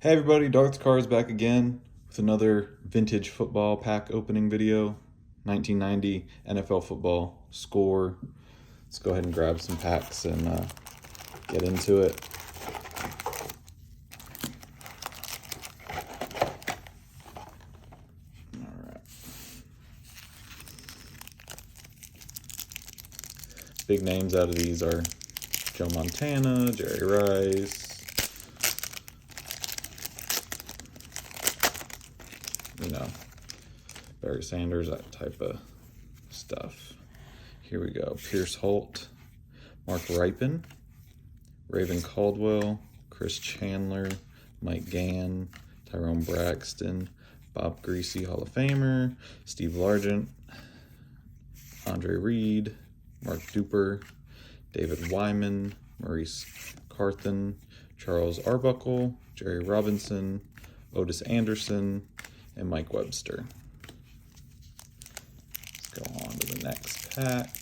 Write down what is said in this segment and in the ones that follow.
Hey everybody, Darts Cars back again with another vintage football pack opening video. 1990 NFL football score. Let's go ahead and grab some packs and get into it. Alright. Big names out of these are Joe Montana, Jerry Rice, Barry Sanders, that type of stuff. Here we go. Pierce Holt, Mark Ripon, Raven Caldwell, Chris Chandler, Mike Gann, Tyrone Braxton, Bob Greasy, Hall of Famer, Steve Largent, Andre Reed, Mark Duper, David Wyman, Maurice Carthen, Charles Arbuckle, Jerry Robinson, Otis Anderson, and Mike Webster. Let's go on to the next pack.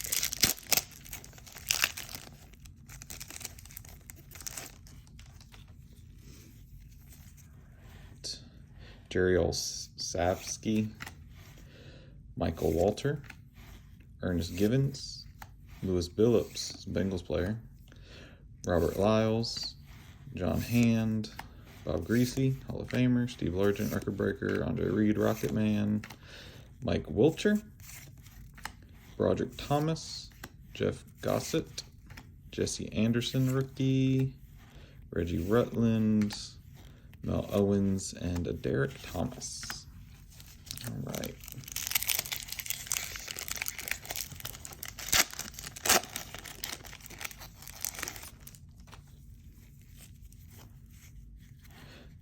Jerry Olsavsky, Michael Walter, Ernest Givens, Lewis Billups, Bengals player, Robert Lyles, John Hand, Bob Greasy, Hall of Famer, Steve Largent, record breaker, Andre Reed, Rocket Man, Mike Wilcher, Broderick Thomas, Jeff Gossett, Jesse Anderson rookie, Reggie Rutland, Mel Owens, and a Derek Thomas. All right.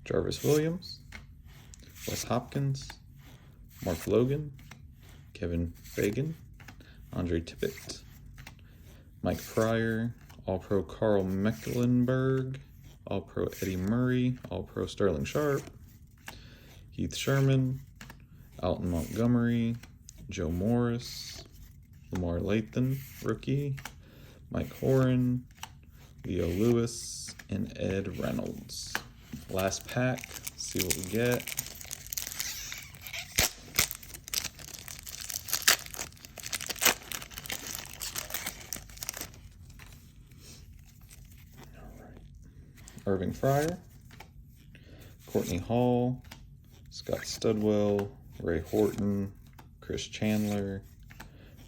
Jarvis Williams, Wes Hopkins, Mark Logan, Kevin Fagan, Andre Tippett, Mike Pryor, All-Pro Carl Mecklenburg, All-Pro Eddie Murray, All-Pro Sterling Sharp, Heath Sherman, Alton Montgomery, Joe Morris, Lamar Lathan, rookie, Mike Horan, Leo Lewis, and Ed Reynolds. Last pack, see what we get. All right. Irving Fryer, Courtney Hall, Scott Studwell, Ray Horton, Chris Chandler,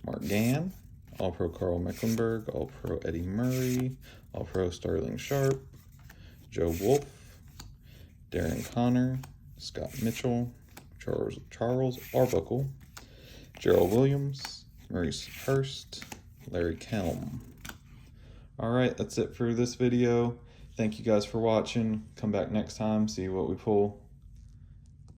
Mark Gann, All-Pro Carl Mecklenburg, All-Pro Eddie Murray, All-Pro Sterling Sharp, Joe Wolf, Darren Connor, Scott Mitchell, Charles Arbuckle, Gerald Williams, Maurice Hurst, Larry Kelm. All right, that's it for this video. Thank you guys for watching. Come back next time, see what we pull.